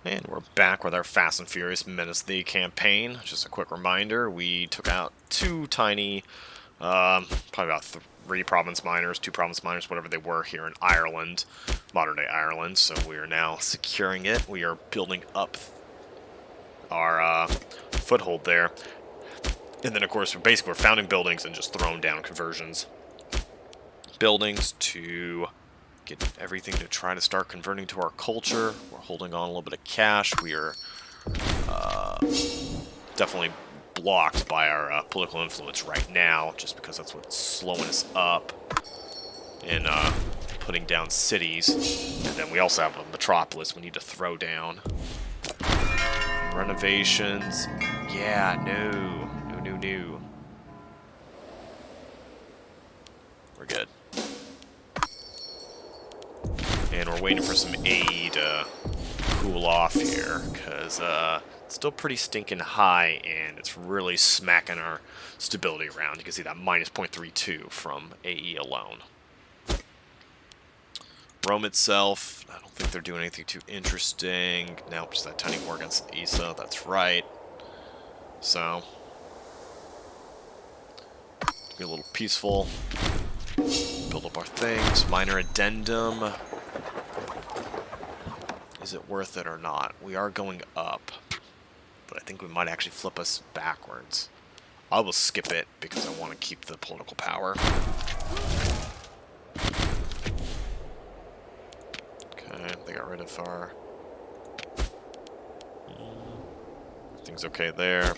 And we're back with our Fast and Furious Menesthei campaign. Just a quick reminder, we took out two tiny, probably about three province miners, two province miners, whatever they were here in Ireland, modern-day Ireland. So we are now securing it. We are building up our foothold there. And then, of course, we're founding buildings and just throwing down conversions. Buildings to get everything to try to start converting to our culture. We're holding on a little bit of cash. We are definitely blocked by our political influence right now, just because that's what's slowing us up in putting down cities. And then we also have a metropolis we need to throw down. Renovations. Yeah, no. We're good. And we're waiting for some aid to cool off here, because it's still pretty stinking high, and it's really smacking our stability around. You can see that minus 0.32 from AE alone. Rome itself, I don't think they're doing anything too interesting. Nope, just that tiny war against Isa, that's right. So, be a little peaceful. Build up our things. Minor addendum. Is it worth it or not? We are going up, but I think we might actually flip us backwards. I will skip it because I want to keep the political power. Okay, they got rid of our... Everything's okay there.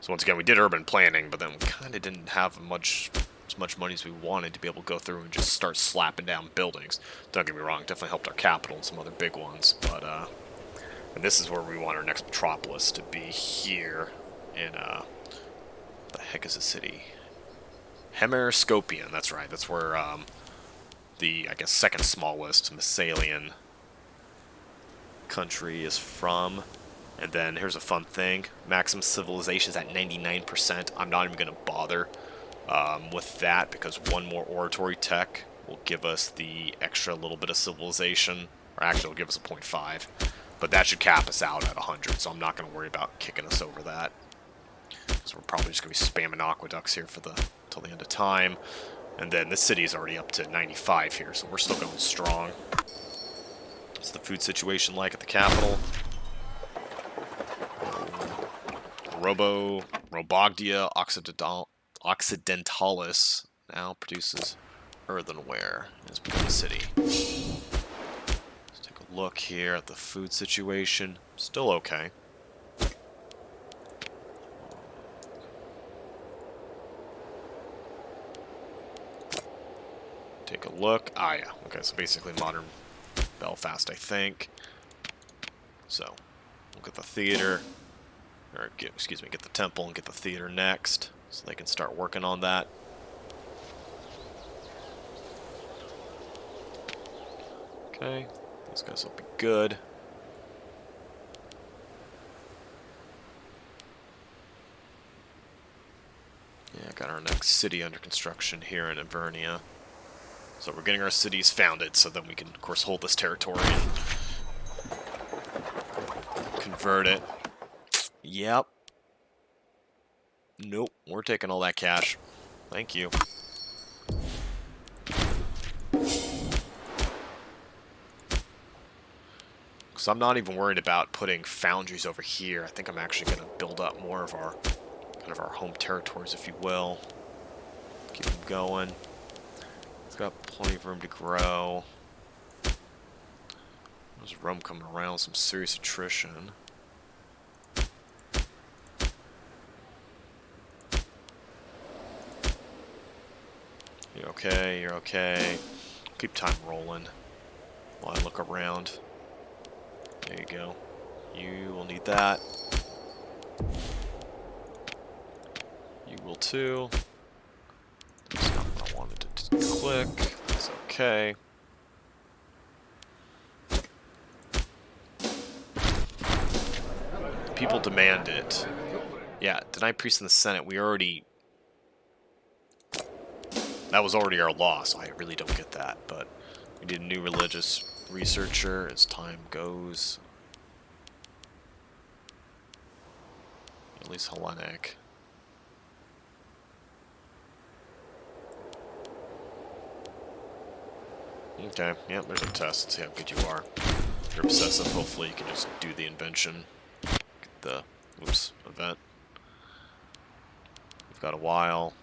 So once again, we did urban planning, but then we kind of didn't have as much money as we wanted to be able to go through and just start slapping down buildings. Don't get me wrong, definitely helped our capital and some other big ones, but and this is where we want our next metropolis to be, here in the heck is the city? Hemerscopian, that's right. That's where the, I guess, second smallest Messalian country is from. And then here's a fun thing. Maximum civilization is at 99%. I'm not even going to bother with that, because one more oratory tech will give us the extra little bit of civilization. Or actually, it'll give us a 0.5. But that should cap us out at 100, so I'm not going to worry about kicking us over that. Because we're probably just going to be spamming aqueducts here for till the end of time. And then this city is already up to 95 here, so we're still going strong. What's the food situation like at the capital? Robogdia Occidentalis now produces earthenware. It's become a city. Let's take a look here at the food situation. Still okay. Take a look. Ah, yeah. Okay, so basically modern Belfast, I think. So, we'll get the theater. Or, get the temple and get the theater next, so they can start working on that. Okay, those guys will be good. Yeah, got our next city under construction here in Hibernia. So we're getting our cities founded, so then we can, of course, hold this territory and convert it. Yep. Nope, we're taking all that cash. Thank you. Because I'm not even worried about putting foundries over here. I think I'm actually going to build up more of our, kind of our home territories, if you will. Keep them going. It's got plenty of room to grow. There's Rome coming around with some serious attrition. You're okay, you're okay. Keep time rolling while I look around. There you go. You will need that. You will too. That's not what I wanted to click. That's okay. People demand it. Yeah, denied priest in the Senate. We already... That was already our law, so I really don't get that, but we need a new religious researcher as time goes. At least Hellenic. Okay, yeah, there's a test. Let's see how good you are. If you're obsessive, hopefully you can just do the invention. Get the, oops, event. We've got a while.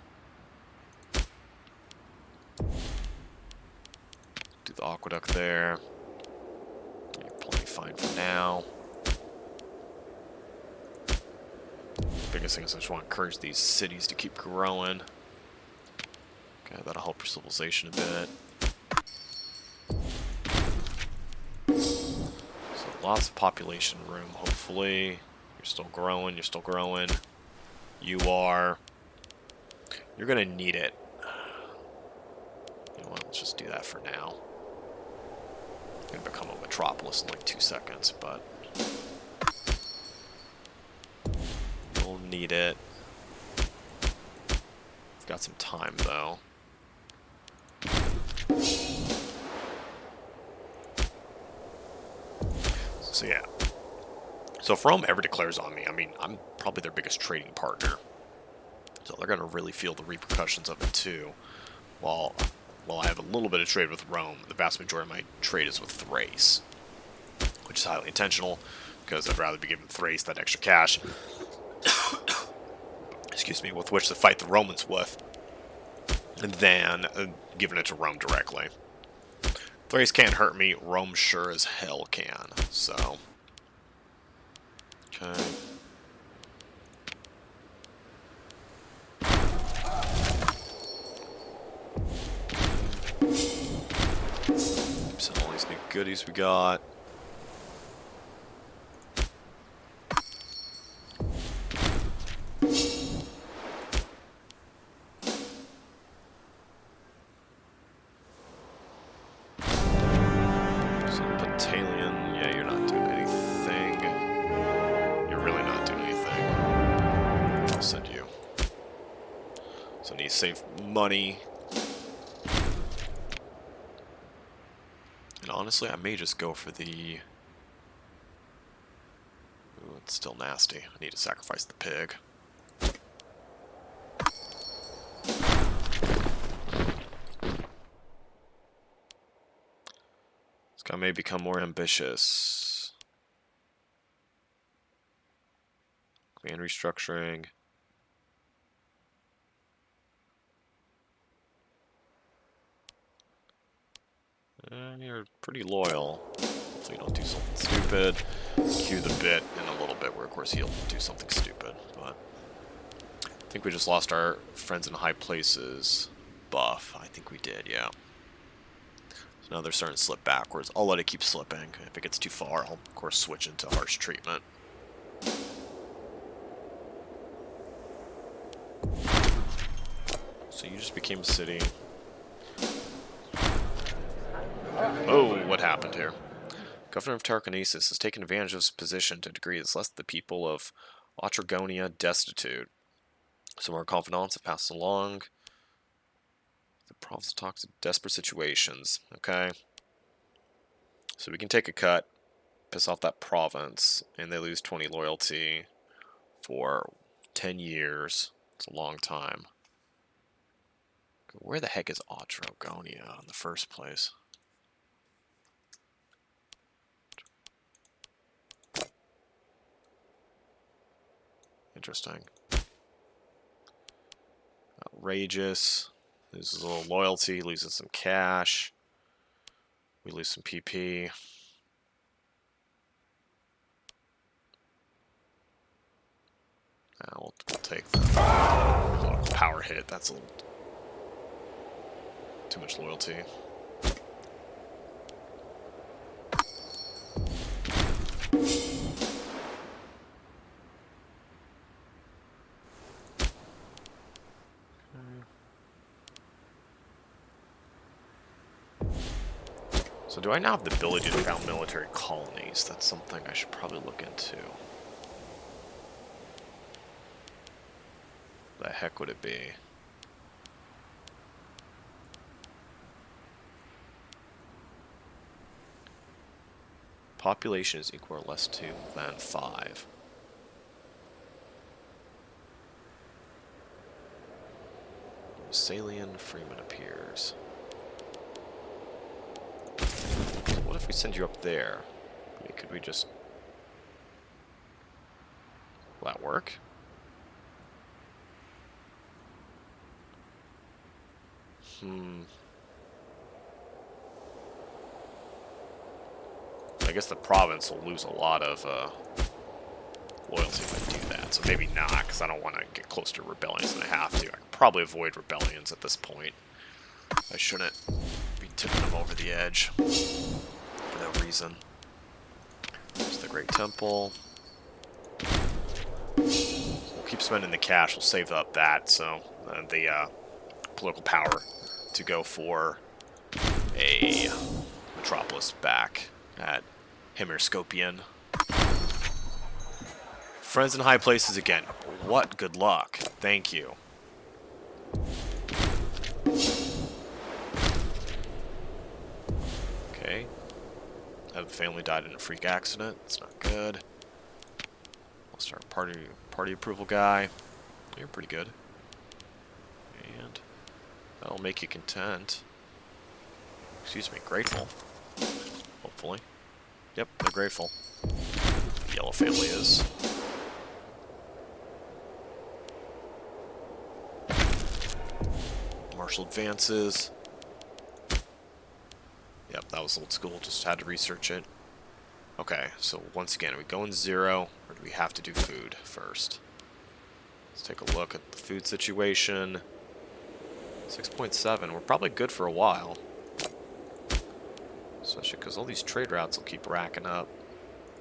Do the aqueduct there. You're plenty fine for now. Biggest thing is I just want to encourage these cities to keep growing. Okay, that'll help your civilization a bit. So lots of population room, hopefully. You're still growing, you're still growing. You are. You're gonna need it. You know what, let's just do that for now. Gonna become a metropolis in like 2 seconds, but you'll need it. We've got some time though. So yeah. So if Rome ever declares on me, I mean, I'm probably their biggest trading partner. So they're gonna really feel the repercussions of it too. While I have a little bit of trade with Rome, the vast majority of my trade is with Thrace, which is highly intentional, because I'd rather be giving Thrace that extra cash, excuse me, with which to fight the Romans with, than giving it to Rome directly. Thrace can't hurt me, Rome sure as hell can, so. Okay. Selling all these new goodies we got. Save money. And honestly, I may just go for the... Ooh, it's still nasty. I need to sacrifice the pig. This guy may become more ambitious. Command restructuring. You're pretty loyal. Hopefully you don't do something stupid. Cue the bit in a little bit where, of course, he'll do something stupid. But I think we just lost our friends in high places buff. I think we did, yeah. So now they're starting to slip backwards. I'll let it keep slipping. If it gets too far, I'll, of course, switch into harsh treatment. So you just became a city. Oh, what happened here? Governor of Tarraconensis has taken advantage of his position to a degree that's left the people of Otragonia destitute. Some of our confidants have passed along. The province talks of desperate situations. Okay. So we can take a cut, piss off that province, and they lose 20 loyalty for 10 years. It's a long time. Where the heck is Otragonia in the first place? Interesting. Outrageous. Loses a little loyalty, loses some cash. We lose some PP. We'll take the power hit. That's a little too much loyalty. So do I now have the ability to found military colonies? That's something I should probably look into. The heck would it be? population is equal or less to than 5. Salian Freeman appears. So what if we send you up there? I mean, could we just... Will that work? I guess the province will lose a lot of loyalty if I do that, so maybe not, because I don't want to get close to rebellions and I have to. I can probably avoid rebellions at this point. I shouldn't be tipping them over the edge for no reason. There's the Great Temple. We'll keep spending the cash, we'll save up that, so the political power to go for a metropolis back at Himmerskopian. Friends in high places again. What good luck. Thank you. Okay. The family died in a freak accident. That's not good. I'll start party approval guy. You're pretty good. And that'll make you content. Excuse me, grateful. Hopefully. Yep, they're grateful. The yellow family is. Martial advances. Yep, that was old school, just had to research it. Okay, so once again, are we going 0, or do we have to do food first? Let's take a look at the food situation. 6.7, we're probably good for a while. Especially because all these trade routes will keep racking up.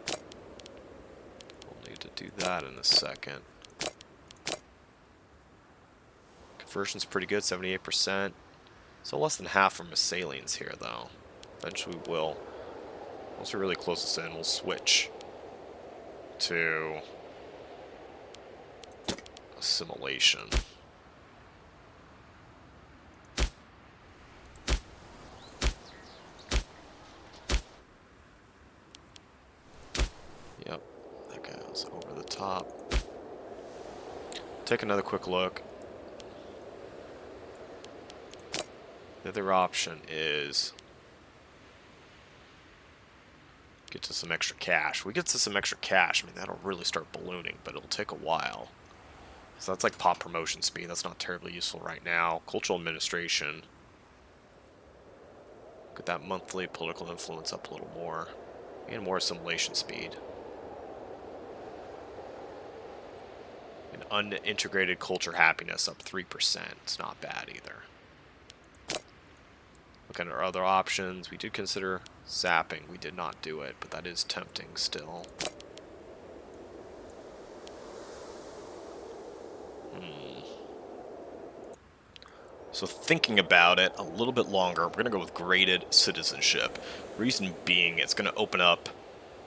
We'll need to do that in a second. Conversion's pretty good, 78%. So less than half for Messalians here, though. Eventually we will. Once we're really close to in, we'll switch to assimilation. Yep, that goes over the top. Take another quick look. The other option is get to some extra cash. We get to some extra cash, I mean, that'll really start ballooning, but it'll take a while. So that's like pop promotion speed. That's not terribly useful right now. Cultural administration. Get that monthly political influence up a little more. And more assimilation speed. And unintegrated culture happiness up 3%. It's not bad either. Look at our other options. We did consider zapping. We did not do it, but that is tempting still. So thinking about it a little bit longer, we're going to go with graded citizenship. Reason being, it's going to open up,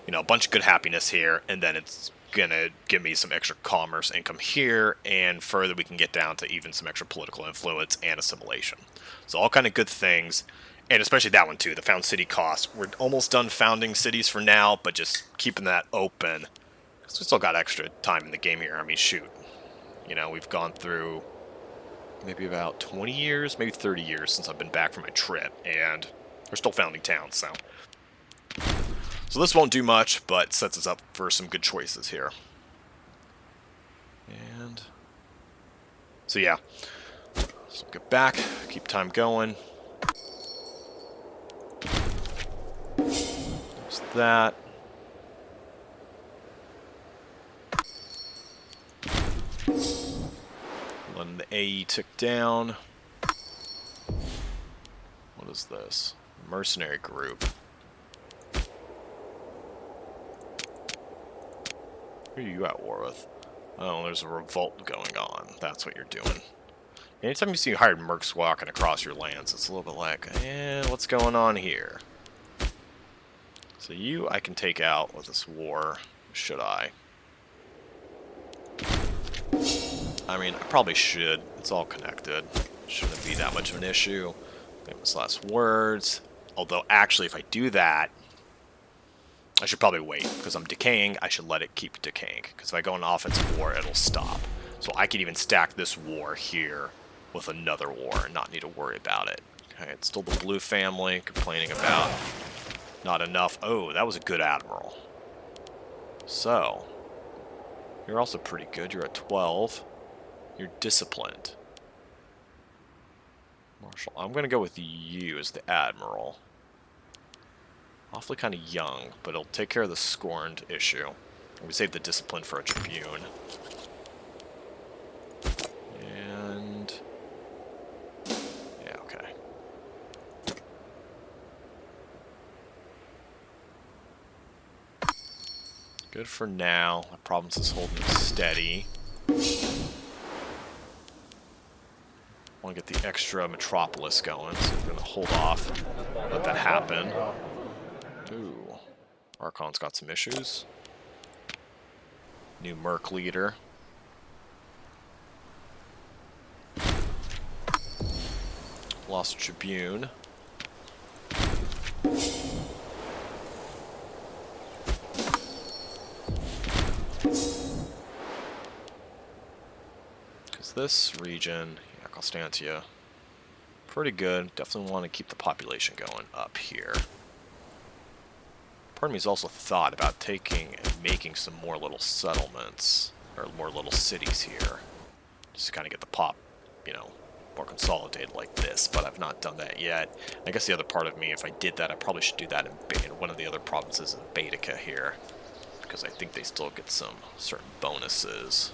you know, a bunch of good happiness here, and then it's going to give me some extra commerce income here, and further we can get down to even some extra political influence and assimilation. So all kind of good things, and especially that one too, the found city cost. We're almost done founding cities for now, but just keeping that open. Because we still got extra time in the game here. I mean, shoot. You know, we've gone through maybe about 20 years, maybe 30 years since I've been back from my trip, and we're still founding towns, so. So this won't do much, but sets us up for some good choices here. And so yeah, so get back, keep time going. There's that. Letting the AE tick down. What is this? Mercenary group. Who are you at war with? Oh, there's a revolt going on. That's what you're doing. Anytime you see hired mercs walking across your lands, it's a little bit like, what's going on here? So you, I can take out with this war. Should I? I mean, I probably should. It's all connected. Shouldn't be that much of an issue. Famous last words. Although, actually, if I do that, I should probably wait, because I'm decaying. I should let it keep decaying, because if I go on offensive war, it'll stop. So I could even stack this war here with another war and not need to worry about it. Okay, it's still the blue family complaining about not enough. Oh, that was a good admiral. So, you're also pretty good. You're at 12. You're disciplined. Marshal, I'm going to go with you as the admiral. Awfully kind of young, but it'll take care of the scorned issue. We save the discipline for a tribune. And... yeah, okay. Good for now. The province is holding steady. I want to get the extra metropolis going, so we're going to hold off, let that happen. Ooh, Archon's got some issues. New Merc leader. Lost a tribune. Because this region, yeah, Constantia, pretty good. Definitely want to keep the population going up here. Part of me has also thought about taking and making some more little settlements, or more little cities here. Just to kind of get the pop, you know, more consolidated like this, but I've not done that yet. I guess the other part of me, if I did that, I probably should do that in one of the other provinces in Baetica here, because I think they still get some certain bonuses.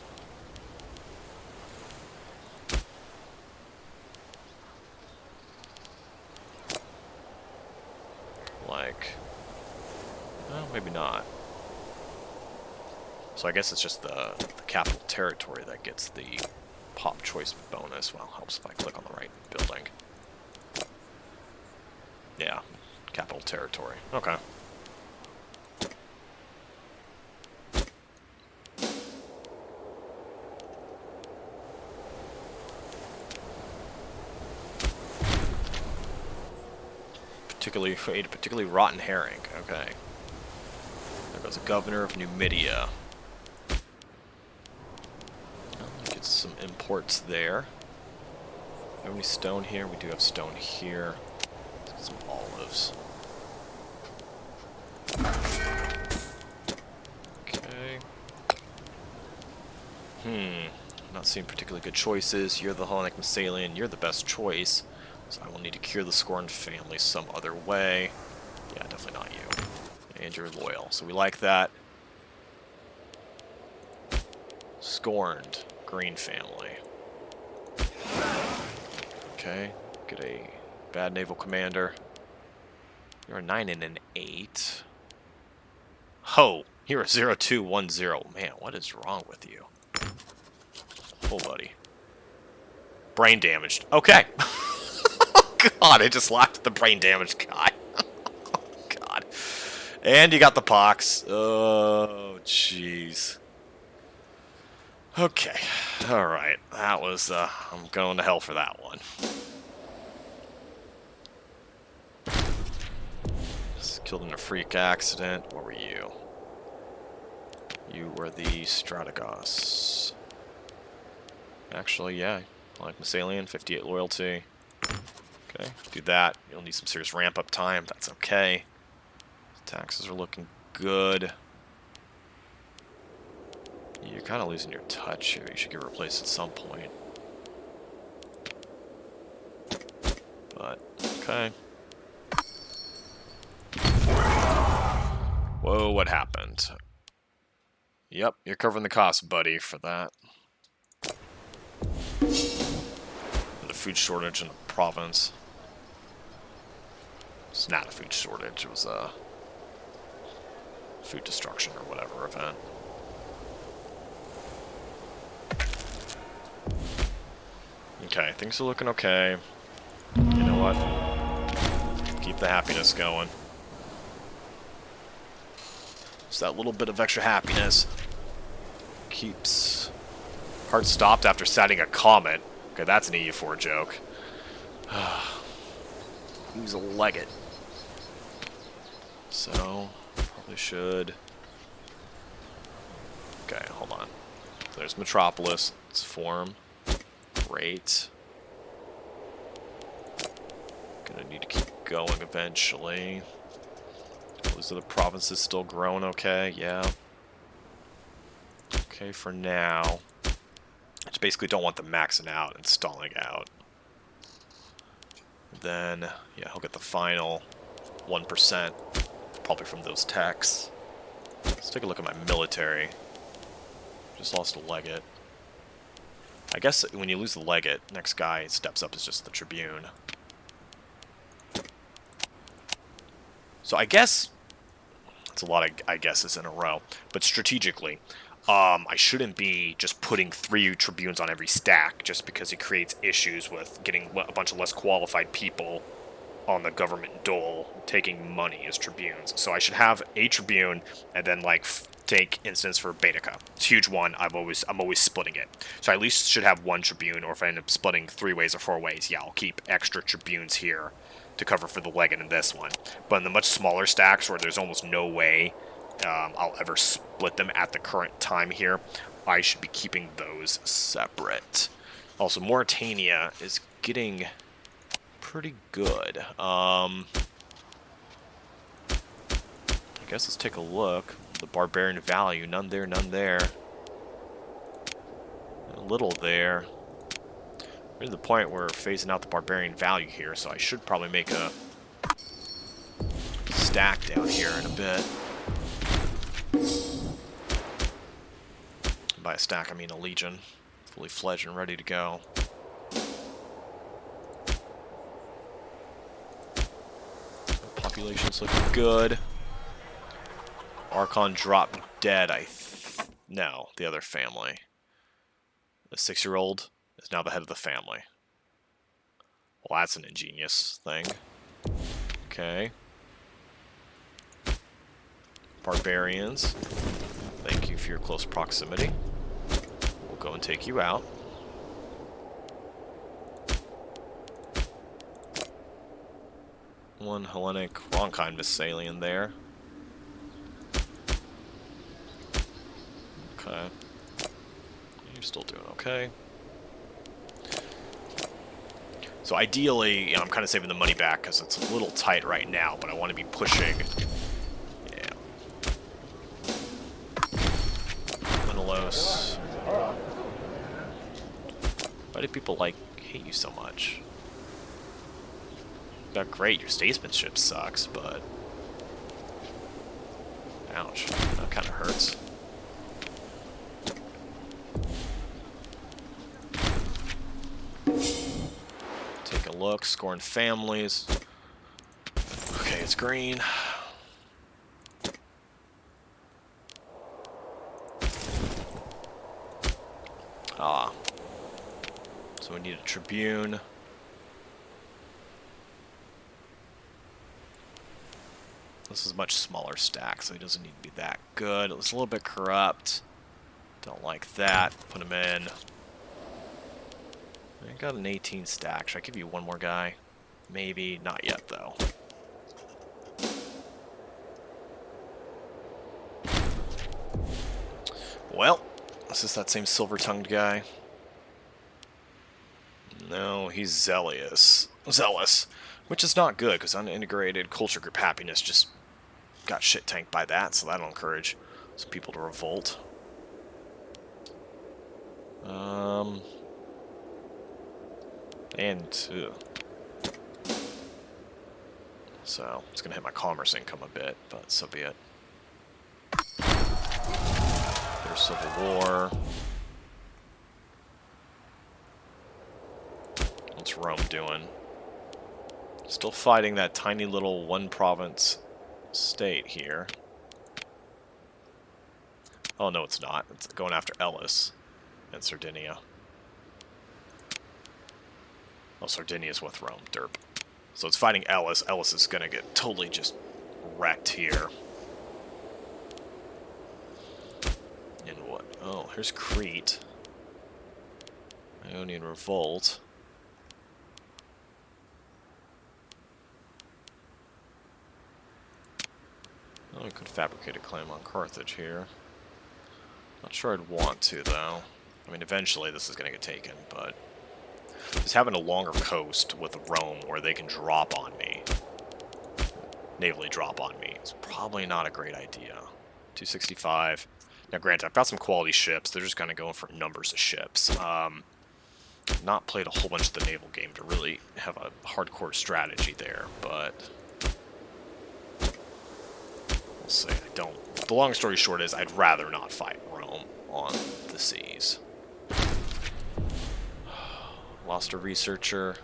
Like... well, maybe not. So I guess it's just the capital territory that gets the pop choice bonus. Well, helps if I click on the right building. Yeah, capital territory. Okay. Particularly rotten herring. Okay. There goes a governor of Numidia. Get some imports there. Have any stone here? We do have stone here. Let's get some olives. Okay. Not seeing particularly good choices. You're the Hellenic Massalian. You're the best choice. So I will need to cure the Scorned family some other way. Yeah, definitely not you. And you're loyal. So we like that. Scorned. Green family. Okay. Get a bad naval commander. You're a 9 and an 8. Ho! You're a 0-2-1-0. Man, what is wrong with you? Oh, buddy. Brain damaged. Okay. God, I just laughed at the brain damaged guy. God. And you got the pox. Oh, jeez. Okay. Alright. That was, I'm going to hell for that one. Just killed in a freak accident. What were you? You were the Strategos. Actually, yeah. Like Massalian, 58 loyalty. Okay, do that. You'll need some serious ramp-up time. That's okay. Taxes are looking good. You're kind of losing your touch here. You should get replaced at some point. But, okay. Whoa, what happened? Yep, you're covering the cost, buddy, for that. The food shortage in the province. It's not a food shortage, it was a food destruction or whatever event. Okay, things are looking okay. You know what? Keep the happiness going. Just that little bit of extra happiness keeps... Heart stopped after sighting a comet. Okay, that's an EU4 joke. Who's a legate? So, Probably should. Okay, hold on. So there's Metropolis. Let's form. Great. Gonna need to keep going eventually. Those other provinces still growing okay? Yeah. Okay for now. I just basically don't want them maxing out and stalling out. Then, yeah, he'll get the final 1%, probably from those techs. Let's take a look at my military. Just lost a legate. I guess when you lose the legate, next guy steps up is just the tribune. So I guess it's a lot of I guesses in a row, but strategically, I shouldn't be just putting 3 tribunes on every stack just because it creates issues with getting a bunch of less qualified people on the government dole taking money as tribunes. So I should have a tribune and then like take instance for Baetica. It's a huge one. I'm always splitting it. So I at least should have 1 tribune, or if I end up splitting 3 ways or 4 ways, yeah, I'll keep extra tribunes here to cover for the legate in this one. But in the much smaller stacks where there's almost no way I'll ever split them at the current time here, I should be keeping those separate. Also, Mauritania is getting pretty good. I guess let's take a look. The barbarian value, none there, none there. A little there. We're to the point where we're phasing out the barbarian value here, so I should probably make a stack down here in a bit. By a stack, I mean a legion. Fully fledged and ready to go. Population's looking good. Archon dropped dead, no, the other family. The 6-year-old is now the head of the family. Well, that's an ingenious thing. Okay. Barbarians, thank you for your close proximity. We'll go and take you out. One Hellenic, wrong kind of Messalian there. Okay. You're still doing okay. So ideally, you know, I'm kind of saving the money back because it's a little tight right now, but I want to be pushing. Yeah. Menelaus. Why do people hate you so much? Yeah, great, your statesmanship sucks, but ouch, that kind of hurts. Take a look, scoring families. Okay, it's green. Ah. So we need a tribune. This is a much smaller stack, so he doesn't need to be that good. It was a little bit corrupt. Don't like that. Put him in. I got an 18 stack. Should I give you one more guy? Maybe. Not yet, though. Well, is this that same silver-tongued guy? No, he's zealous, which is not good, because unintegrated culture group happiness just got shit tanked by that, so that'll encourage some people to revolt. So, it's going to hit my commerce income a bit, but so be it. There's Civil War. What's Rome doing? Still fighting that tiny little one-province state here. Oh, no, it's not. It's going after Ellis and Sardinia. Oh, Sardinia's with Rome. Derp. So it's fighting Ellis. Ellis is going to get totally just wrecked here. And what? Oh, here's Crete. Ionian Revolt. Oh, we could fabricate a claim on Carthage here. Not sure I'd want to, though. I mean, eventually this is going to get taken, but just having a longer coast with Rome where they can drop on me, navally drop on me, is probably not a great idea. 265. Now, granted, I've got some quality ships. They're just kind of going for numbers of ships. Not played a whole bunch of the naval game to really have a hardcore strategy there, but we'll see. I don't. The long story short is I'd rather not fight Rome on the seas. Lost a researcher.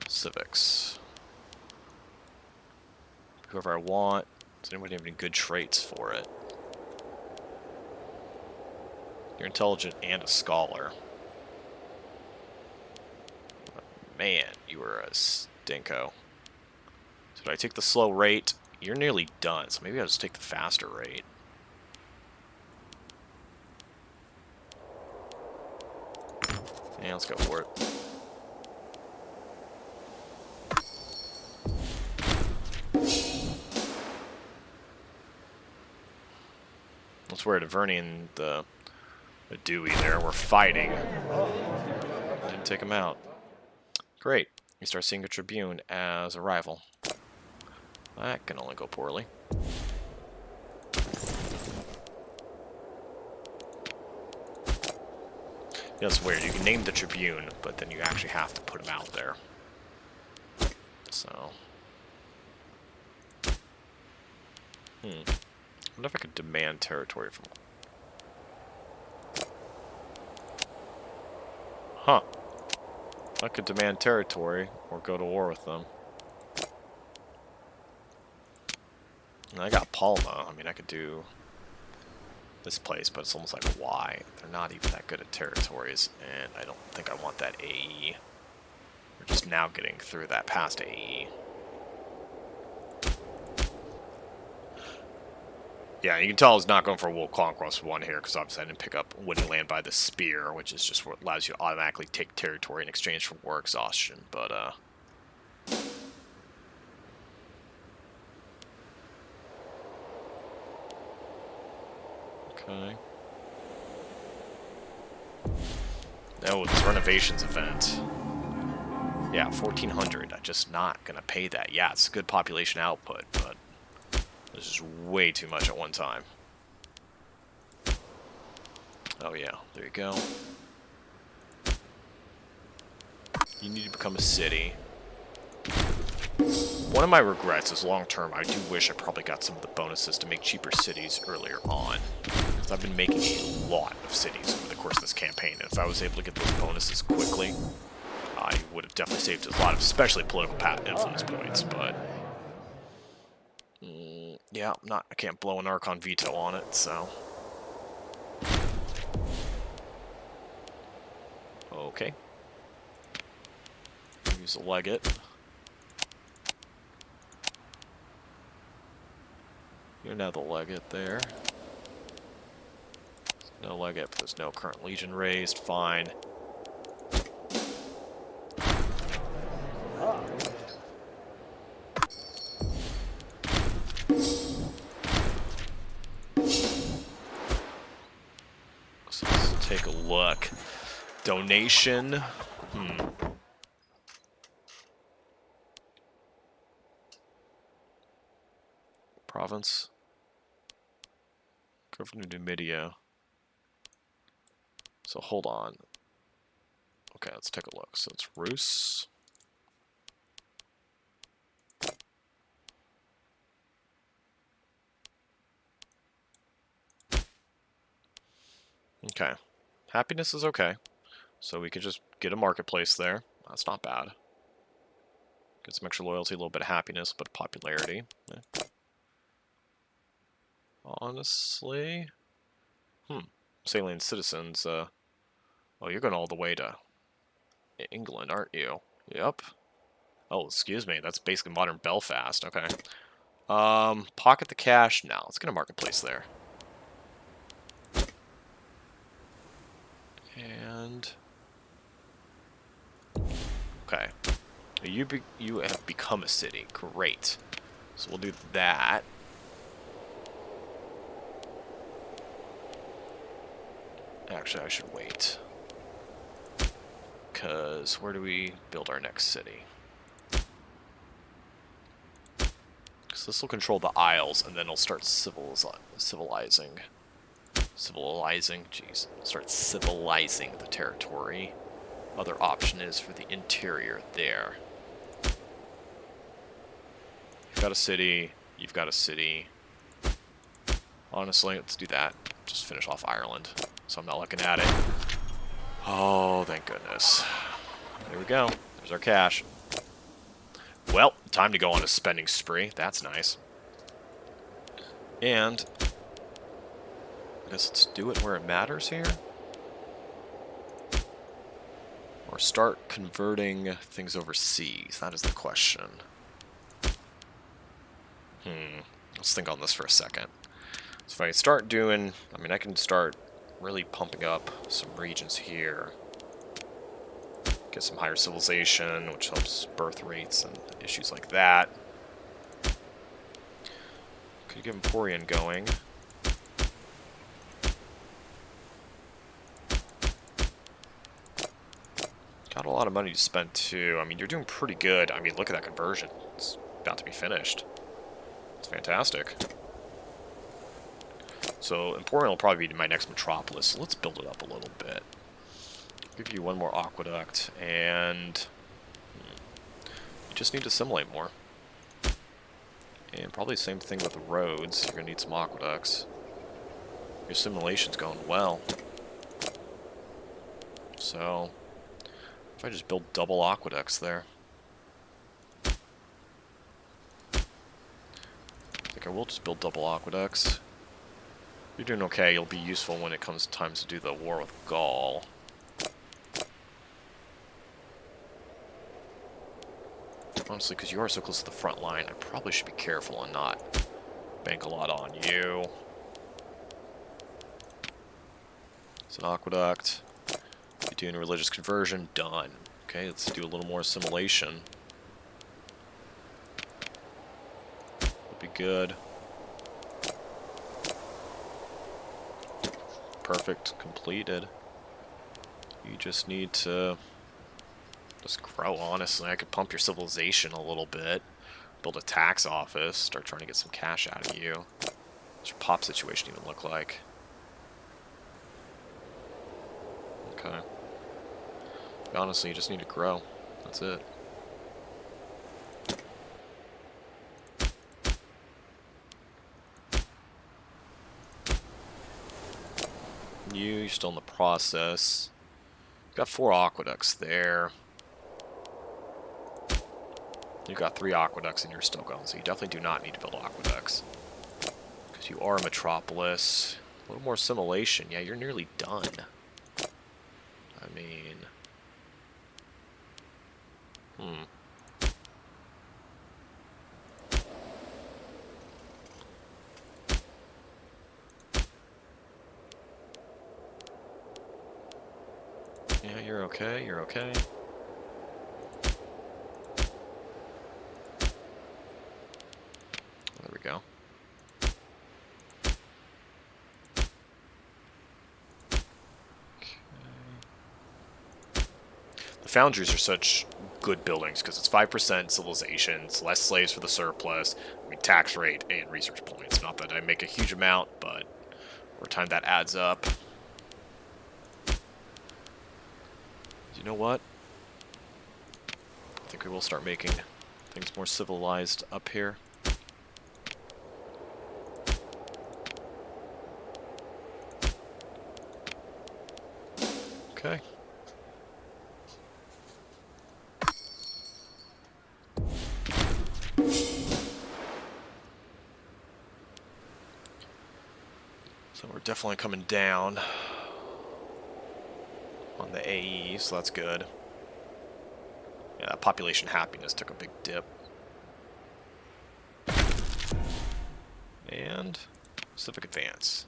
Civics. Whoever I want. Does anybody have any good traits for it? You're intelligent and a scholar. Man, you are a stinko. So did I take the slow rate? You're nearly done, so maybe I'll just take the faster rate. Yeah, let's go for it. That's where Averni and the Dewey there were fighting. Didn't take him out. Great. You start seeing a Tribune as a rival. That can only go poorly. Yeah, it's weird. You can name the Tribune, but then you actually have to put him out there. So. I wonder if I could demand territory from... Huh. I could demand territory or go to war with them. And I got Palma. I mean, I could do this place, but it's almost like why? They're not even that good at territories, and I don't think I want that AE. We're just now getting through that past AE. Yeah, you can tell I was not going for a World Conquest 1 here, because obviously I didn't pick up winning land by the spear, which is just what allows you to automatically take territory in exchange for war exhaustion, but, okay. No, this renovations event. Yeah, 1,400. I'm just not going to pay that. Yeah, it's good population output, but this is way too much at one time. Oh yeah, there you go. You need to become a city. One of my regrets is long-term, I do wish I probably got some of the bonuses to make cheaper cities earlier on. Because I've been making a lot of cities over the course of this campaign, and if I was able to get those bonuses quickly, I would have definitely saved a lot of, especially political influence points, but... yeah, I can't blow an Archon veto on it, so... Okay. Use a legate. You're now the legate there. No legate, but there's no current legion raised. Fine. So let's take a look. Donation. Province. Governor Numidia. So hold on. Okay, let's take a look. So it's Rus. Okay. Happiness is okay. So we could just get a marketplace there. That's not bad. Get some extra loyalty, a little bit of happiness, but popularity. Yeah. Honestly... Salient citizens, oh, you're going all the way to England, aren't you? Yep. Oh, excuse me, that's basically modern Belfast, okay. Pocket the cash? No, let's get a marketplace there. And... okay. You have become a city, great. So we'll do that. Actually, I should wait. Because where do we build our next city? Because this will control the Isles, and then it'll start civilizing. Jeez. Start civilizing the territory. Other option is for the interior there. You've got a city. You've got a city. Honestly, let's do that. Just finish off Ireland. So I'm not looking at it. Oh, thank goodness. There we go. There's our cash. Well, time to go on a spending spree. That's nice. And I guess let's do it where it matters here. Or start converting things overseas. That is the question. Let's think on this for a second. So if I start doing, I mean, I can start really pumping up some regions here. Get some higher civilization, which helps birth rates and issues like that. Could get Emporian going. Got a lot of money to spend too. I mean, you're doing pretty good. I mean, look at that conversion. It's about to be finished. It's fantastic. So Emporian will probably be my next metropolis. So let's build it up a little bit. Give you one more aqueduct, and you just need to assimilate more. And probably the same thing with the roads. You're going to need some aqueducts. Your assimilation's going well. So, if I just build double aqueducts there. I think I will just build double aqueducts. You're doing okay. You'll be useful when it comes time to do the war with Gaul. Honestly, because you are so close to the front line, I probably should be careful and not bank a lot on you. It's an aqueduct. You're doing a religious conversion. Done. Okay, let's do a little more assimilation. Would be good. Perfect. Completed. You just need to just grow, honestly. I could pump your civilization a little bit. Build a tax office. Start trying to get some cash out of you. What's your pop situation even look like? Okay. Honestly, you just need to grow. That's it. You're still in the process. Got 4 aqueducts there. You've got 3 aqueducts and you're still going, so you definitely do not need to build aqueducts. Because you are a metropolis. A little more assimilation. Yeah, you're nearly done. I mean... Yeah, you're okay, you're okay. There we go. Okay. The foundries are such good buildings because it's 5% civilization, it's less slaves for the surplus, I mean, tax rate, and research points. Not that I make a huge amount, but over time that adds up. You know what? I think we will start making things more civilized up here. Okay. So we're definitely coming down on the AE, so that's good. Yeah, population happiness took a big dip. And Civic Advance.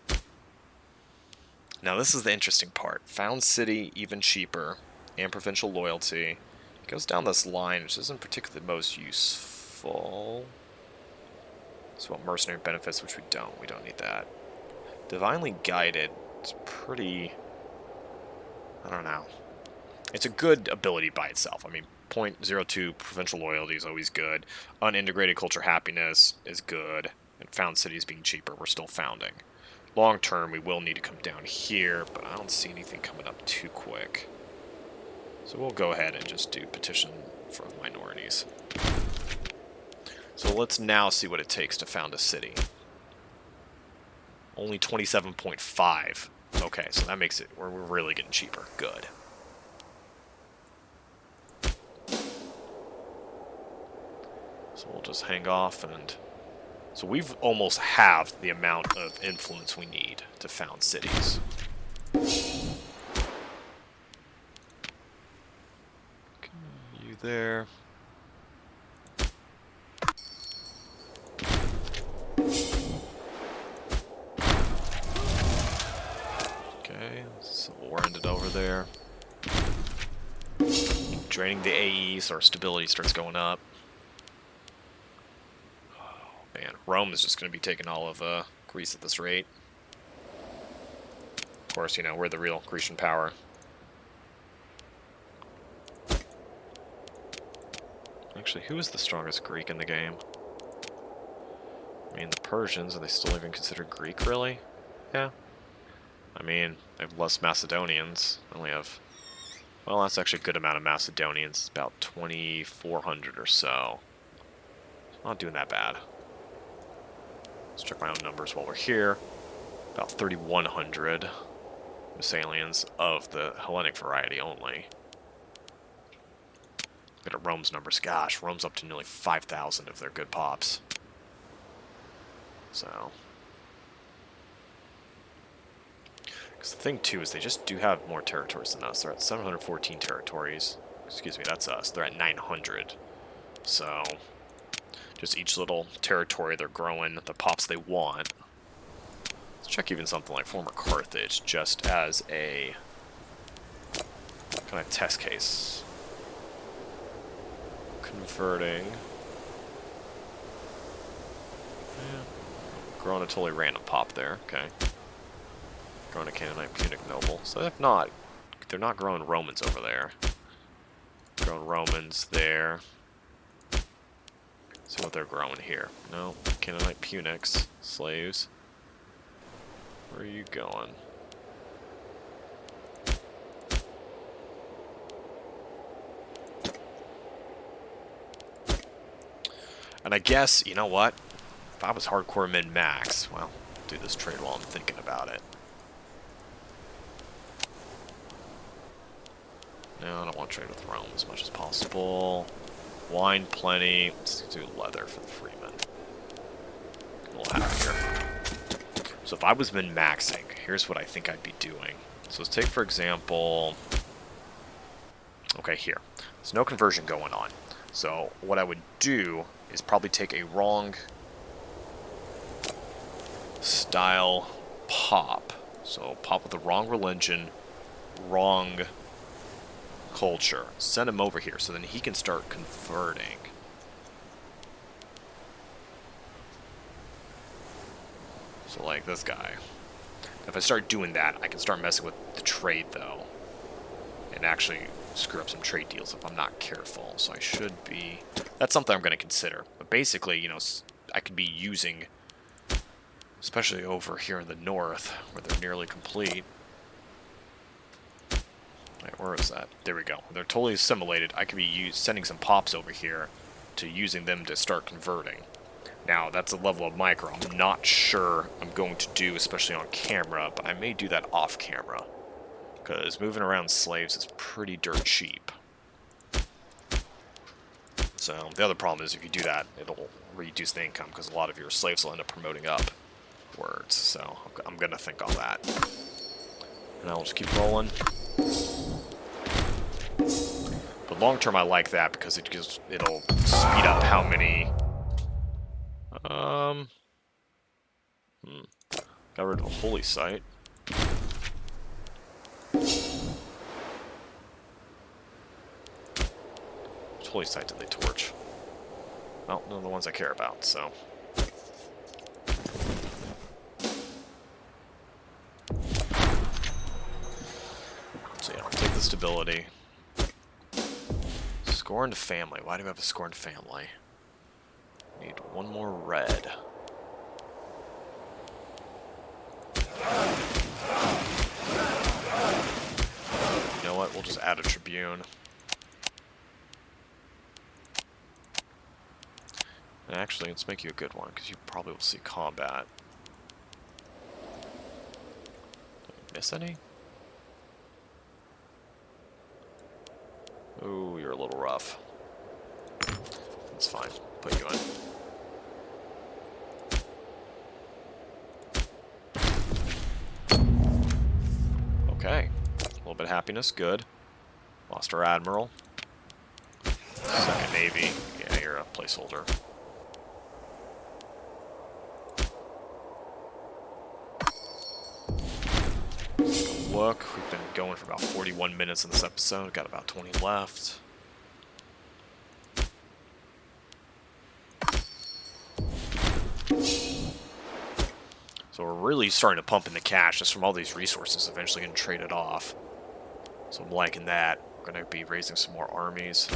Now this is the interesting part. Found city even cheaper, and provincial loyalty. It goes down this line, which isn't particularly the most useful. So what mercenary benefits, which we don't. We don't need that. Divinely Guided. It's pretty... I don't know. It's a good ability by itself. I mean, .02 provincial loyalty is always good. Unintegrated culture happiness is good. And found cities being cheaper, we're still founding. Long term, we will need to come down here, but I don't see anything coming up too quick. So we'll go ahead and just do petition for minorities. So let's now see what it takes to found a city. Only 27.5. Okay, so that makes it, we're really getting cheaper. Good. So we'll just hang off and... So we've almost halved the amount of influence we need to found cities. Okay, you there. Okay, so war ended over there. Draining the AE so our stability starts going up. Man, Rome is just going to be taking all of Greece at this rate. Of course, you know, we're the real Grecian power. Actually, who is the strongest Greek in the game? I mean, the Persians, are they still even considered Greek, really? Yeah. I mean, they have less Macedonians. They only have... Well, that's actually a good amount of Macedonians. It's about 2,400 or so. Not doing that bad. Let's check my own numbers while we're here. About 3,100 Thessalians of the Hellenic variety only. Look at Rome's numbers. Gosh, Rome's up to nearly 5,000 if they're good pops. So... Because the thing, too, is they just do have more territories than us. They're at 714 territories. Excuse me, that's us. They're at 900. So... Just each little territory they're growing, the pops they want. Let's check even something like former Carthage, just as a kind of test case. Converting. Yeah. Growing a totally random pop there, okay. Growing a Canaanite Punic noble. So they're not growing Romans over there. Growing Romans there. See what they're growing here. No, Canaanite Punics, slaves. Where are you going? And I guess, you know what? If I was hardcore min-max, well, I'll do this trade while I'm thinking about it. No, I don't want to trade with Rome as much as possible. Wine plenty. Let's do leather for the freemen. A little happy here. So if I was min-maxing, here's what I think I'd be doing. So let's take, for example... Okay, here. There's no conversion going on. So what I would do is probably take a wrong style pop. So pop with the wrong religion, wrong... culture. Send him over here so then he can start converting. So like this guy. If I start doing that, I can start messing with the trade though. And actually screw up some trade deals if I'm not careful. So I should be... That's something I'm going to consider. But basically, you know, I could be using, especially over here in the north, where they're nearly complete. Where is that? There we go. They're totally assimilated. I could be sending some pops over here to using them to start converting. Now, that's a level of micro I'm not sure I'm going to do, especially on camera, but I may do that off camera. Because moving around slaves is pretty dirt cheap. So, the other problem is if you do that, it'll reduce the income, because a lot of your slaves will end up promoting upwards. So, I'm going to think on that. And I'll just keep rolling. But long term I like that because it'll speed up how many got rid of a holy site. Which holy site did they torch? Well, none of the ones I care about, so stability. Scorned family. Why do we have a scorned family? Need one more red. You know what? We'll just add a tribune. And actually, let's make you a good one, because you probably will see combat. Did I miss any? Ooh, you're a little rough. That's fine. Put you in. Okay. A little bit of happiness. Good. Lost our admiral. Second Navy. Yeah, you're a placeholder. Look, we've been going for about 41 minutes in this episode. Got about 20 left. So we're really starting to pump in the cash just from all these resources eventually getting traded off. So I'm liking that. We're going to be raising some more armies.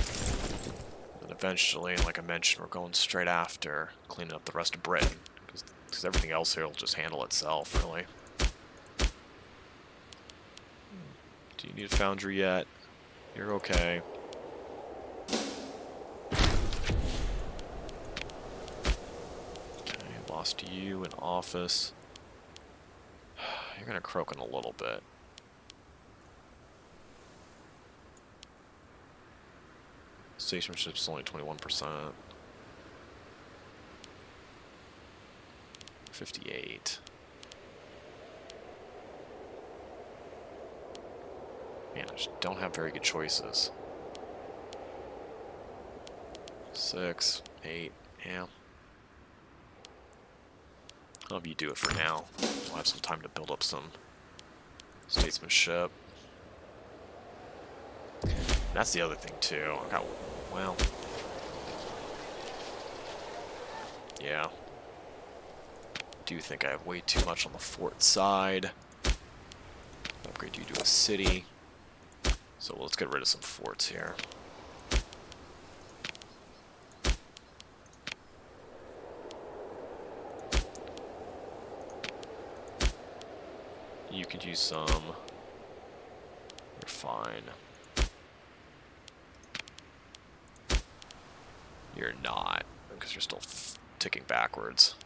And eventually, like I mentioned, we're going straight after cleaning up the rest of Britain. Because everything else here will just handle itself, really. Do you need a foundry yet? You're okay. Okay, lost you in office. You're gonna croak in a little bit. Statesmanship's only 21%. 58. Man, I just don't have very good choices. 6, 8, yeah. I'll have you do it for now. We'll have some time to build up some statesmanship. And that's the other thing, too. I got, well... yeah. I do think I have way too much on the fort side. Upgrade you to a city. So let's get rid of some forts here. You could use some. You're fine. You're not, because you're still ticking backwards.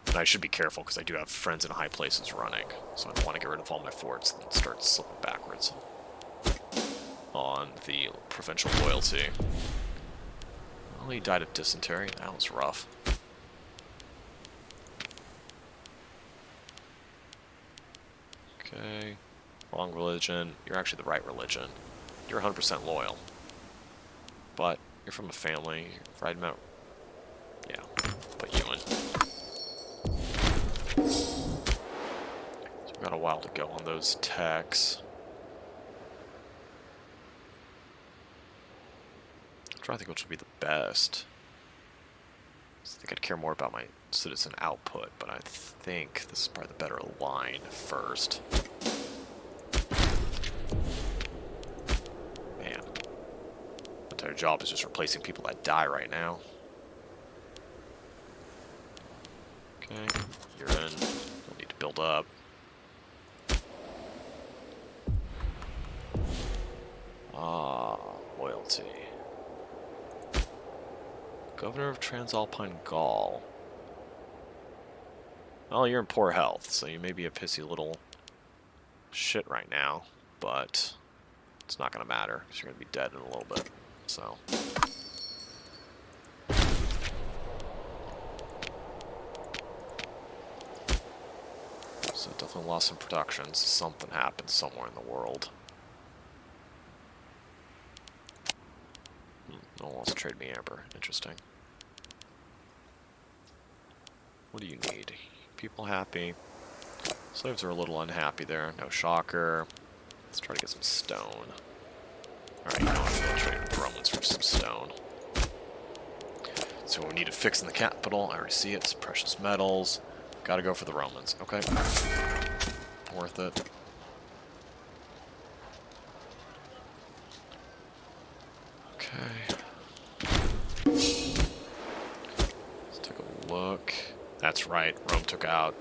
And I should be careful, because I do have friends in high places running. So I don't want to get rid of all my forts and start slipping backwards on the provincial loyalty. Well, he died of dysentery. That was rough. Okay. Wrong religion. You're actually the right religion. You're 100% loyal. But you're from a family. Right amount. Yeah. Put you in. So we've got a while to go on those techs. I'm trying to think which would be the best. I think I'd care more about my citizen output, but I think this is probably the better line first. Man. My entire job is just replacing people that die right now. Okay, you're in. Don't need to build up. Loyalty. Governor of Transalpine Gaul. Well, you're in poor health, so you may be a pissy little shit right now, but it's not going to matter, because you're going to be dead in a little bit, so... So definitely lost some production. Something happened somewhere in the world. No one wants to trade me amber. Interesting. What do you need? People happy. Slaves are a little unhappy there. No shocker. Let's try to get some stone. Alright, you know what? I'm going to trade with the Romans for some stone. So we need to fix in the capital. I already see it. It's precious metals. Gotta go for the Romans. Okay. Worth it. look. That's right, Rome took out.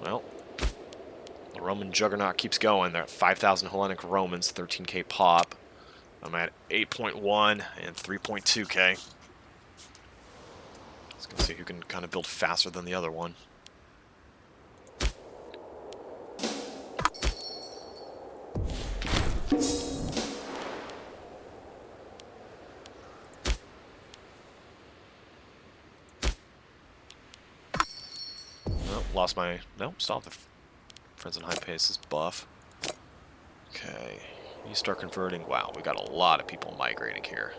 Well, the Roman juggernaut keeps going. They're at 5,000 Hellenic Romans, 13k pop. I'm at 8.1 and 3.2k. Let's go see who can kind of build faster than the other one. Lost my... Nope, still have the Friends in High Paces buff. Okay, you start converting. Wow, we got a lot of people migrating here.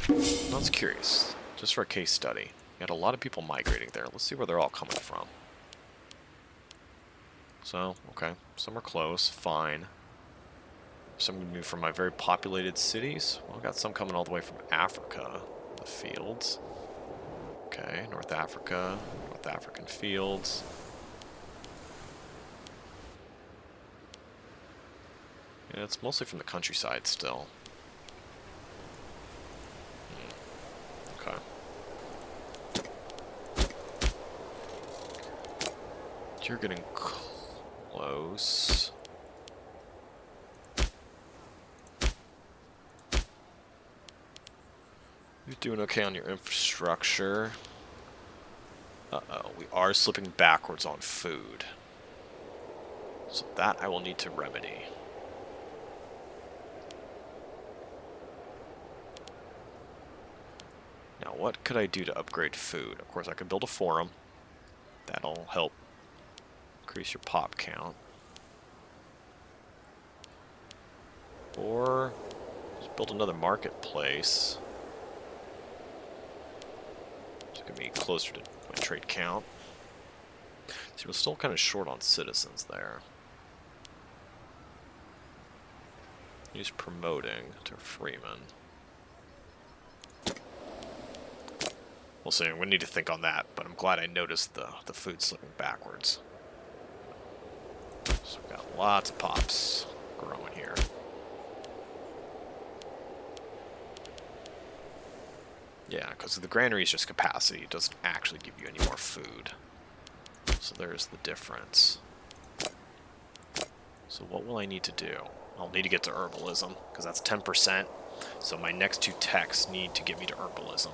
I was curious, just for a case study. You had a lot of people migrating there. Let's see where they're all coming from. So, okay, some are close, fine. Some moving from my very populated cities. Well, I've got some coming all the way from Africa, the fields. Okay, North Africa, North African fields. Yeah, it's mostly from the countryside still. Okay. You're getting close. You're doing okay on your infrastructure. Uh-oh, we are slipping backwards on food. So that I will need to remedy. Now, what could I do to upgrade food? Of course, I could build a forum. That'll help increase your pop count. Or just build another marketplace. It's going to be closer to my trade count. So we're still kind of short on citizens there. Use promoting to freeman. We'll see. We need to think on that, but I'm glad I noticed the food slipping backwards. So we've got lots of pops growing here. Yeah, because the granary is just capacity. It doesn't actually give you any more food. So there's the difference. So what will I need to do? I'll need to get to herbalism, because that's 10%. So my next two techs need to get me to herbalism.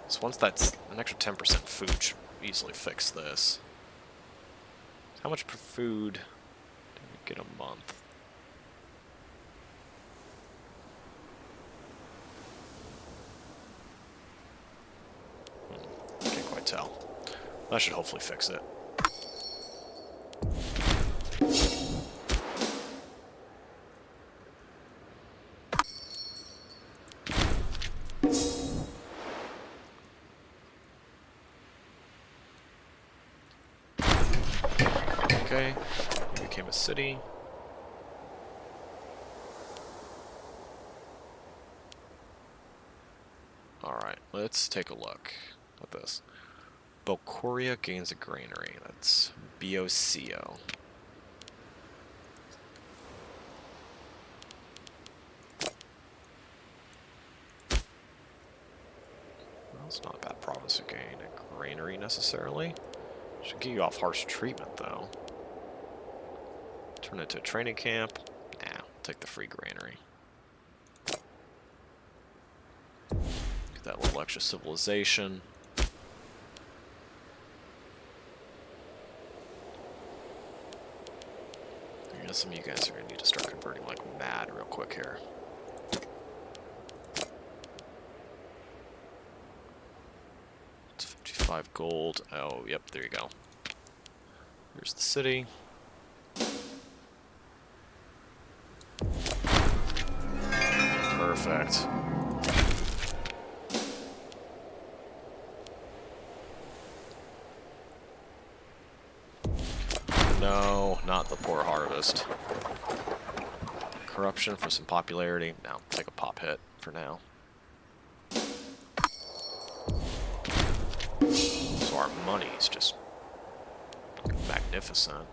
So once that's an extra 10% food, should easily fix this. How much per food do we get a month? Can't quite tell. That should hopefully fix it. Okay, it became a city. Alright, let's take a look at this. Bocoria gains a granary. That's BOCO. Well, it's not a bad province to gain a granary necessarily. Should get you off harsh treatment though. Turn it to a training camp. Nah, take the free granary. Get that little extra civilization. I guess some of you guys are going to need to start converting like mad real quick here. It's 55 gold. Oh, yep, there you go. Here's the city. Perfect. No, not the poor harvest. Corruption for some popularity. No, take a pop hit for now. So our money's just magnificent.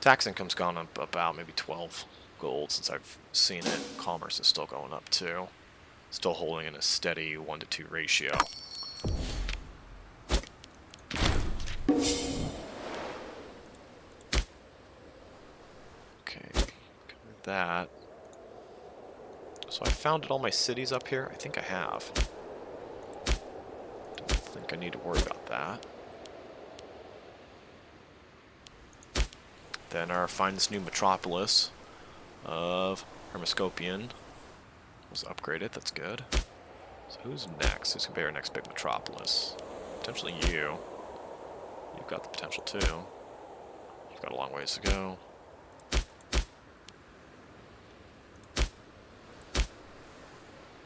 Tax income's gone up about maybe 12 gold since I've seen it. Commerce is still going up too. Still holding in a steady 1-to-2 ratio. Okay, covered that. So I founded all my cities up here? I think I have. Don't think I need to worry about that. Then find this new metropolis of Hermoscopian was upgraded. That's good. So who's next? Who's going to be our next big metropolis? Potentially you. You've got the potential too. You've got a long ways to go.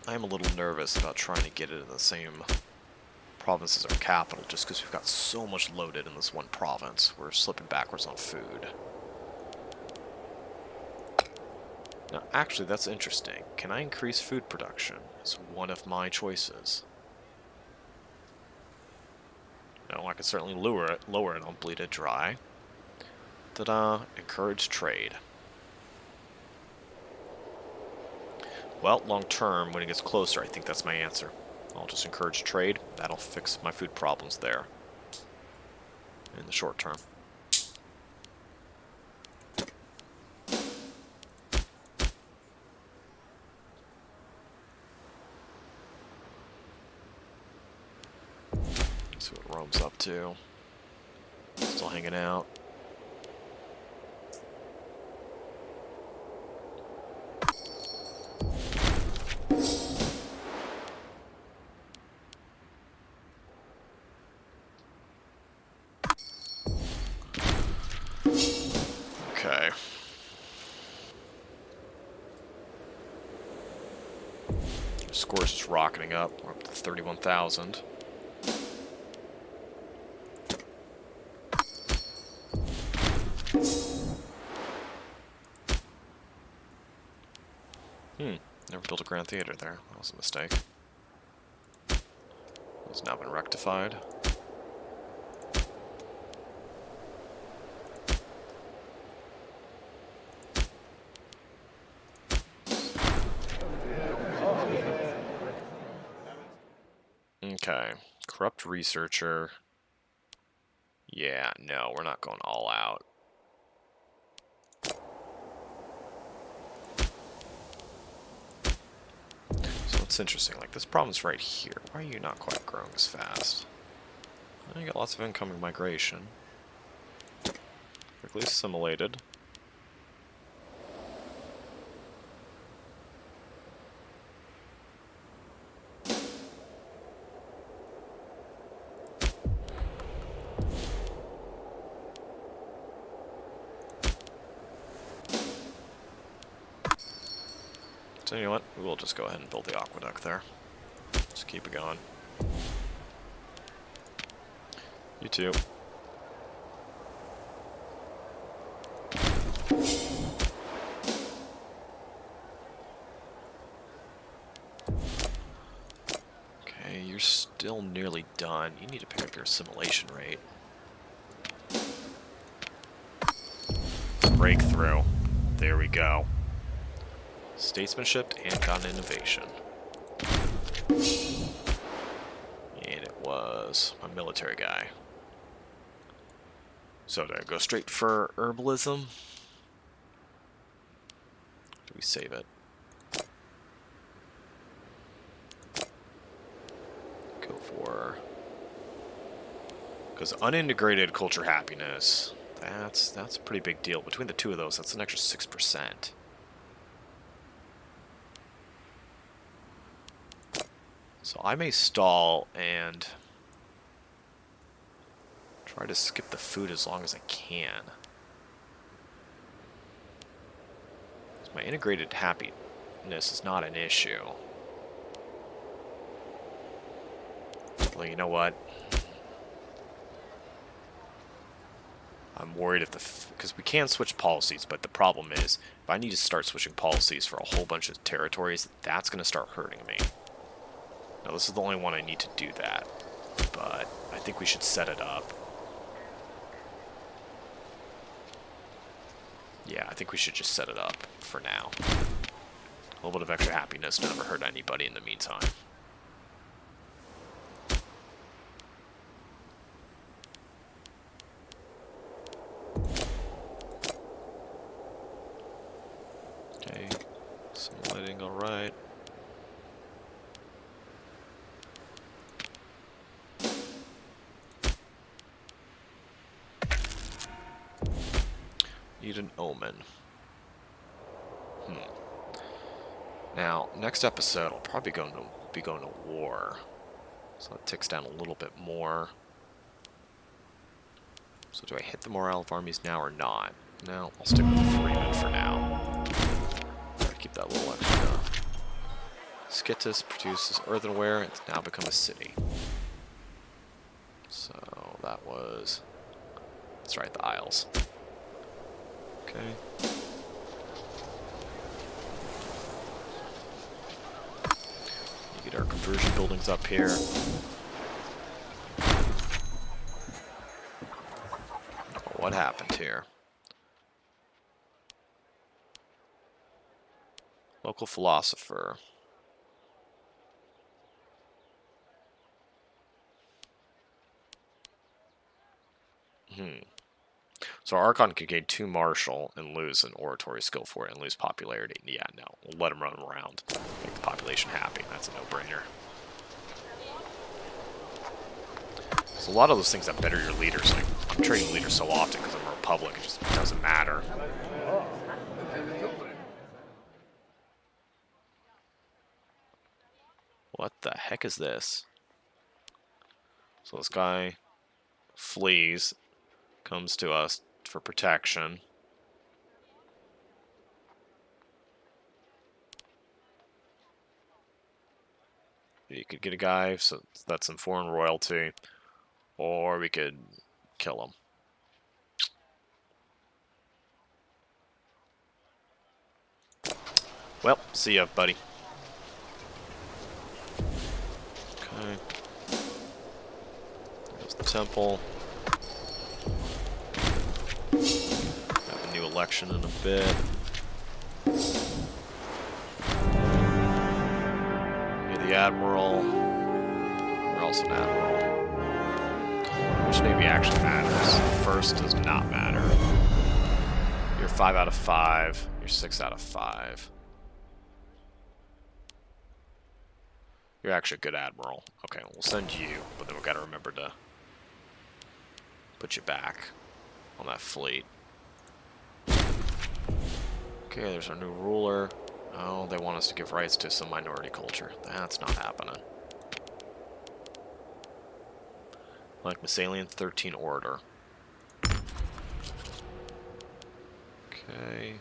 I'm a little nervous about trying to get it in the same province as our capital, just because we've got so much loaded in this one province. We're slipping backwards on food. Now, actually, that's interesting. Can I increase food production? It's one of my choices. No, I can certainly lower it on bleeded dry. Ta-da! Encourage trade. Well, long term, when it gets closer, I think that's my answer. I'll just encourage trade. That'll fix my food problems there. In the short term. See what Rome's up to. Still hanging out. Okay. Score's just rocketing up. We're up to 31,000. Never built a grand theater there. That was a mistake. It's now been rectified. Okay. Corrupt researcher. Yeah, no, we're not going all out. So it's interesting. Like, this problem's right here. Why are you not quite growing as fast? Well, you got lots of incoming migration. Quickly assimilated. So you know what? We'll just go ahead and build the aqueduct there. Just keep it going. You too. Okay, you're still nearly done. You need to pick up your assimilation rate. Breakthrough. There we go. Statesmanship and got an innovation. And it was a military guy. So did I go straight for herbalism? Do we save it? Go for... Because unintegrated culture happiness, that's a pretty big deal. Between the two of those, that's an extra 6%. So I may stall and try to skip the food as long as I can. My integrated happiness is not an issue. Well, you know what? I'm worried if because we can switch policies, but the problem is if I need to start switching policies for a whole bunch of territories, that's going to start hurting me. Now, this is the only one I need to do that, but I think we should set it up. Yeah, I think we should just set it up for now. A little bit of extra happiness never hurt anybody in the meantime. Okay, simulating, alright. Need an omen. Now, next episode, I'll probably be going to war. So it ticks down a little bit more. So do I hit the morale of armies now or not? No, I'll stick with the Freeman for now. Keep that little extra. Scitus produces earthenware. It's now become a city. So that was... That's right, the Isles. Okay. Get our conversion buildings up here. What happened here? Local philosopher. So Archon could gain 2 martial and lose an oratory skill for it and lose popularity. Yeah, no. We'll let him run around. Make the population happy. That's a no-brainer. So a lot of those things that better your leaders. Like, I'm trading leaders so often because I'm a republic. It just doesn't matter. What the heck is this? So this guy flees, comes to us for protection. You could get a guy, so that's some foreign royalty, or we could kill him. Well, see ya, buddy. Okay. There's the temple. Have a new election in a bit. You're the admiral. You're also an admiral. Which navy actually matters? First does not matter. You're 5 out of 5. You're 6 out of 5. You're actually a good admiral. Okay, we'll send you, but then we've got to remember to put you back on that fleet. Okay, there's our new ruler. Oh, they want us to give rights to some minority culture. That's not happening. Like Messalian 13 Orator. Okay.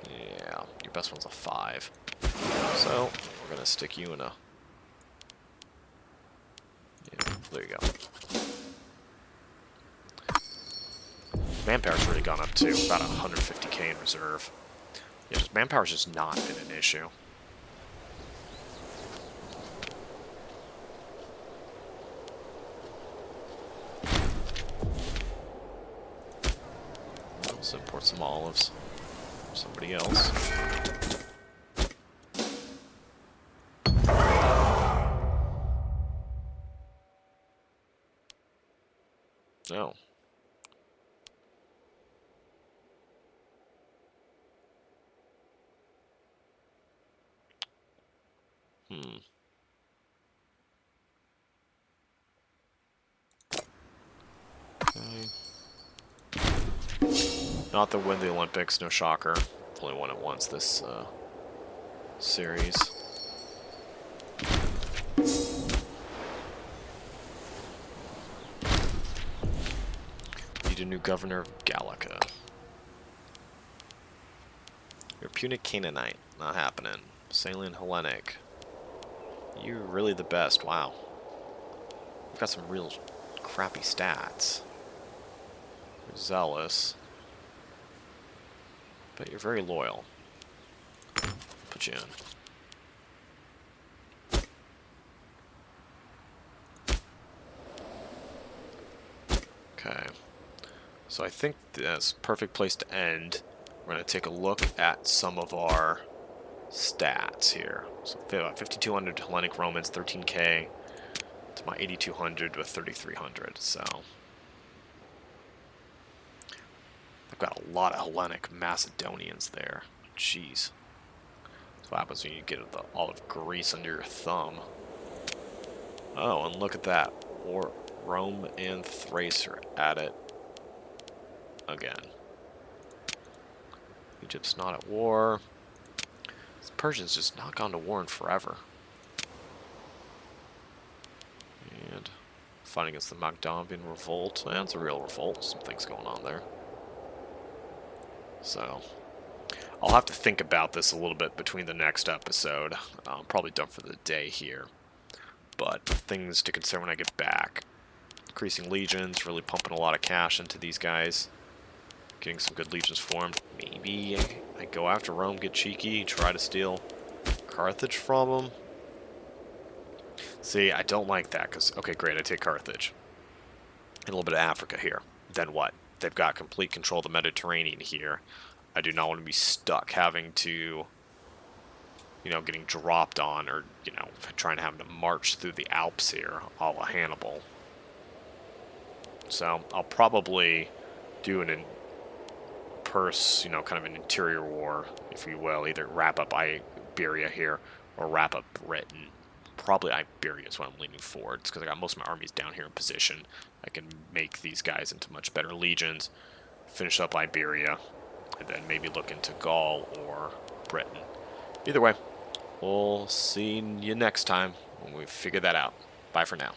Yeah, your best one's a 5. So, we're gonna stick you in a... Yeah, there you go. Manpower's really gone up too, about 150k in reserve. Yeah, just manpower's just not been an issue. Let's import some olives from somebody else. No. Okay. Not to win the Olympics, no shocker. Only won it once this series. Need a new governor of Gallica. You're Punic Canaanite. Not happening. Salian Hellenic. You're really the best. Wow. You've got some real crappy stats. You're zealous. But you're very loyal. Put you in. Okay. So I think that's a perfect place to end. We're going to take a look at some of our stats here. So 5,200 Hellenic Romans, 13k to my 8,200 with 3,300. So I've got a lot of Hellenic Macedonians there. Jeez. That's what happens when you get all of Greece under your thumb. Oh, and look at that. Rome and Thrace are at it again. Egypt's not at war. The Persians just not gone to war in forever. And fighting against the Magdavian revolt. And it's a real revolt. Some things going on there. So I'll have to think about this a little bit between the next episode. I'm probably done for the day here. But things to consider when I get back. Increasing legions, really pumping a lot of cash into these guys. Getting some good legions formed. Maybe I go after Rome, get cheeky, try to steal Carthage from them. See, I don't like that because, okay, great, I take Carthage. And a little bit of Africa here. Then what? They've got complete control of the Mediterranean here. I do not want to be stuck having to, getting dropped on or, trying to have to march through the Alps here, a la Hannibal. So I'll probably do kind of an interior war, if you will. Either wrap up Iberia here or wrap up Britain. Probably Iberia is what I'm leaning forward. It's because I got most of my armies down here in position. I can make these guys into much better legions, finish up Iberia, and then maybe look into Gaul or Britain. Either way, we'll see you next time when we figure that out. Bye for now.